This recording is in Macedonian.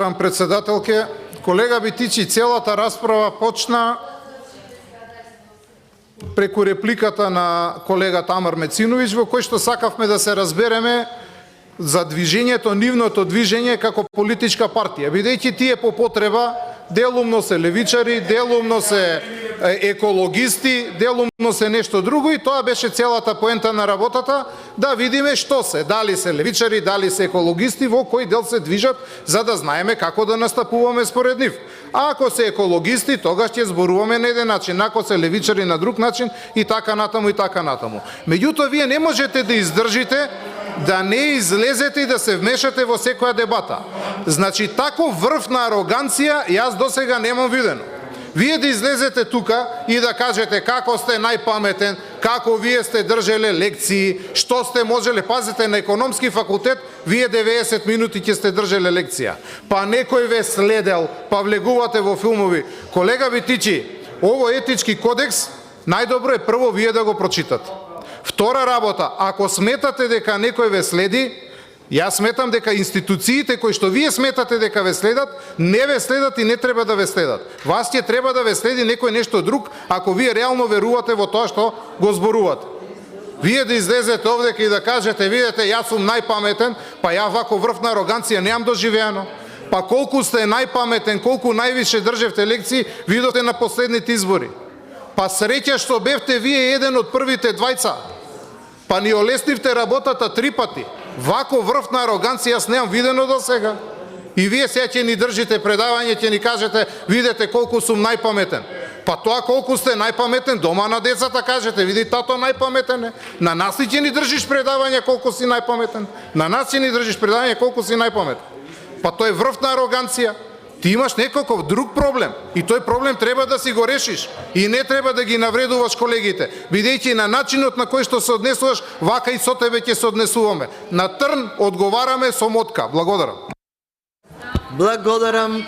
Председателке, колега Битичи, целата расправа почна преку репликата на колега Тамар Мециновиќ, во кој што сакавме да се разбереме за движењето, нивното движење како политичка партија, бидејќи тие по потреба делумно се левичари, делумно се екологисти, делумно се нешто друго, и тоа беше целата поента на работата, да видиме што се, дали се левичари, дали се екологисти, во кој дел се движат, за да знаеме како да настапуваме според нив. А ако се екологисти, тогаш ќе зборуваме на еден начин, ако се левичари на друг начин, и така натаму, и така натаму. Меѓутоа, вие не можете да издржите да не излезете и да се вмешате во секоја дебата. Значи, тако врв на ароганција јас досега немам видено. Вие да излезете тука и да кажете како сте најпаметен, како вие сте држеле лекции, што сте можеле, пазите, на економски факултет, вие 90 минути ќе сте држеле лекција. Па некој ве следел, па влегувате во филмови. Колега Битичи, ово етички кодекс, најдобро е прво вие да го прочитате. Втора работа, ако сметате дека некој ве следи, јас сметам дека институциите кои што вие сметате дека ве следат, не ве следат и не треба да ве следат. Вас ќе треба да ве следи некој нешто друг, ако вие реално верувате во тоа што го зборувате. Вие да излезете овдека и да кажете, видете, јас сум најпаметен, па ја вако врв на ароганција немам доживеано. Па колку сте најпаметен, колку највише држевте лекции, видовте на последните избори. Па среќа што бевте вие еден од првите двајца. Па ни олеснивте работата 3 пати. Вако врв на ароганција јас немам видено до сега. И вие сега ќе ни држите предавање, ќе ни кажете, видете колку сум најпаметен. Па тоа колку сте најпаметен, дома на децата кажете, види тато најпаметен е. На нас ли ќе ни држиш предавање колку си најпаметен? На нас ќе ни држиш предавање колку си најпаметен. Па тој е врв на ароганција. Ти имаш некаков друг проблем и тој проблем треба да си го решиш и не треба да ги навредуваш колегите, бидејќи на начинот на кој што се однесуваш, вака и со тебе ќе се однесуваме. На трн одговараме со мотка. Благодарам. Благодарам.